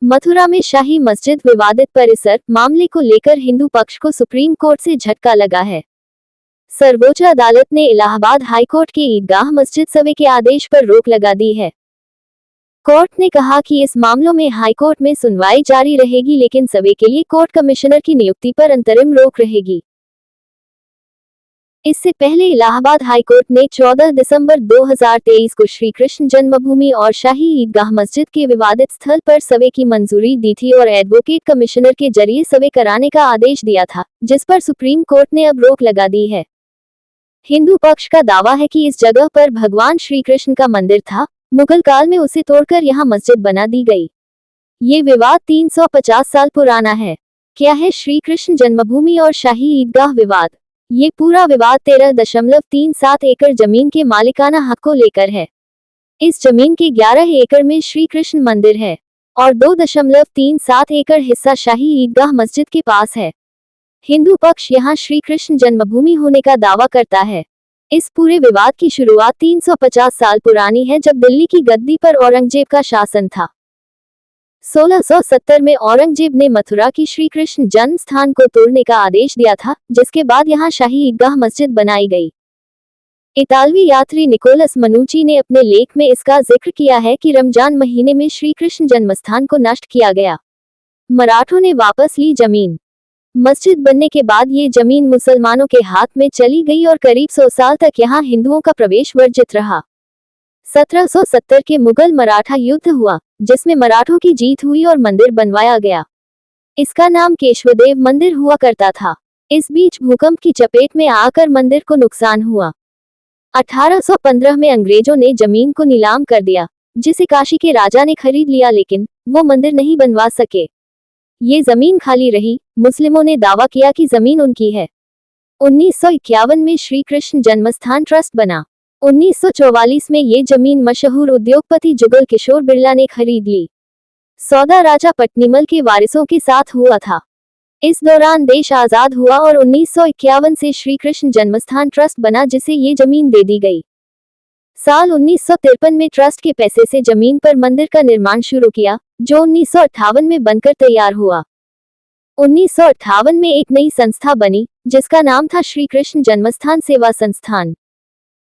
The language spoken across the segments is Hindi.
मथुरा में शाही मस्जिद विवादित परिसर मामले को लेकर हिंदू पक्ष को सुप्रीम कोर्ट से झटका लगा है। सर्वोच्च अदालत ने इलाहाबाद हाईकोर्ट की ईदगाह मस्जिद सवे के आदेश पर रोक लगा दी है। कोर्ट ने कहा कि इस मामलों में हाईकोर्ट में सुनवाई जारी रहेगी, लेकिन सवे के लिए कोर्ट कमिश्नर की नियुक्ति पर अंतरिम रोक रहेगी। इससे पहले इलाहाबाद हाईकोर्ट ने 14 दिसंबर 2023 को श्री कृष्ण जन्मभूमि और शाही ईदगाह मस्जिद के विवादित स्थल पर सवे की मंजूरी दी थी और एडवोकेट कमिश्नर के जरिए सवे कराने का आदेश दिया था, जिस पर सुप्रीम कोर्ट ने अब रोक लगा दी है। हिंदू पक्ष का दावा है कि इस जगह पर भगवान श्री कृष्ण का मंदिर था, मुगल काल में उसे तोड़कर यहाँ मस्जिद बना दी गई। ये विवाद 350 साल पुराना है। क्या है श्री कृष्ण जन्मभूमि और शाही ईदगाह विवाद? ये पूरा विवाद 13.37 एकड़ जमीन के मालिकाना हक को लेकर है। इस जमीन के 11 एकड़ में श्री कृष्ण मंदिर है और 2.37 एकड़ हिस्सा शाही ईदगाह मस्जिद के पास है। हिंदू पक्ष यहाँ श्री कृष्ण जन्मभूमि होने का दावा करता है। इस पूरे विवाद की शुरुआत 350 साल पुरानी है, जब दिल्ली की गद्दी पर औरंगजेब का शासन था। 1670 में औरंगजेब ने मथुरा की श्री कृष्ण जन्म स्थान को तोड़ने का आदेश दिया था, जिसके बाद यहाँ शाही ईदगाह मस्जिद बनाई गई। इतालवी यात्री निकोलस मनुची ने अपने लेख में इसका जिक्र किया है कि रमजान महीने में श्री कृष्ण जन्मस्थान को नष्ट किया गया। मराठों ने वापस ली जमीन। मस्जिद बनने के बाद ये जमीन मुसलमानों के हाथ में चली गई और करीब 100 साल तक यहाँ हिंदुओं का प्रवेश वर्जित रहा। 1770 के मुगल मराठा युद्ध हुआ, जिसमें मराठों की जीत हुई और मंदिर बनवाया गया। इसका नाम केशवदेव मंदिर हुआ करता था। इस बीच भूकंप की चपेट में आकर मंदिर को नुकसान हुआ। 1815 में अंग्रेजों ने जमीन को नीलाम कर दिया, जिसे काशी के राजा ने खरीद लिया, लेकिन वो मंदिर नहीं बनवा सके। ये जमीन खाली रही। मुस्लिमों ने दावा किया कि जमीन उनकी है। 1951 में श्री कृष्ण जन्मस्थान ट्रस्ट बना। 1944 में ये जमीन मशहूर उद्योगपति जुगल किशोर बिरला ने खरीद ली। सौदा राजा पट्टिमल के वारिसों के साथ हुआ था। इस दौरान देश आजाद हुआ और 1951 से श्री कृष्ण जन्मस्थान ट्रस्ट बना, जिसे ये जमीन दे दी गई। साल 1953 में ट्रस्ट के पैसे से जमीन पर मंदिर का निर्माण शुरू किया, जो 1958 में बनकर तैयार हुआ। 1958 में एक नई संस्था बनी, जिसका नाम था श्री कृष्ण जन्मस्थान सेवा संस्थान।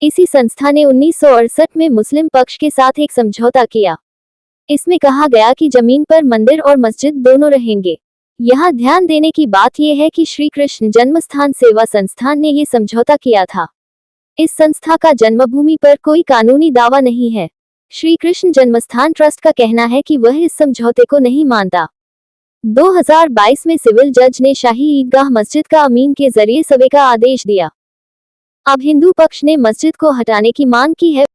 इसी संस्था ने 1968 में मुस्लिम पक्ष के साथ एक समझौता किया। इसमें कहा गया कि जमीन पर मंदिर और मस्जिद दोनों रहेंगे। यहाँ ध्यान देने की बात यह है कि श्री कृष्ण जन्मस्थान सेवा संस्थान ने ये समझौता किया था। इस संस्था का जन्मभूमि पर कोई कानूनी दावा नहीं है। श्री कृष्ण जन्मस्थान ट्रस्ट का कहना है कि वह इस समझौते को नहीं मानता। 2022 में सिविल जज ने शाही ईदगाह मस्जिद का अमीन के जरिए सवे का आदेश दिया। अब हिंदू पक्ष ने मस्जिद को हटाने की मांग की है।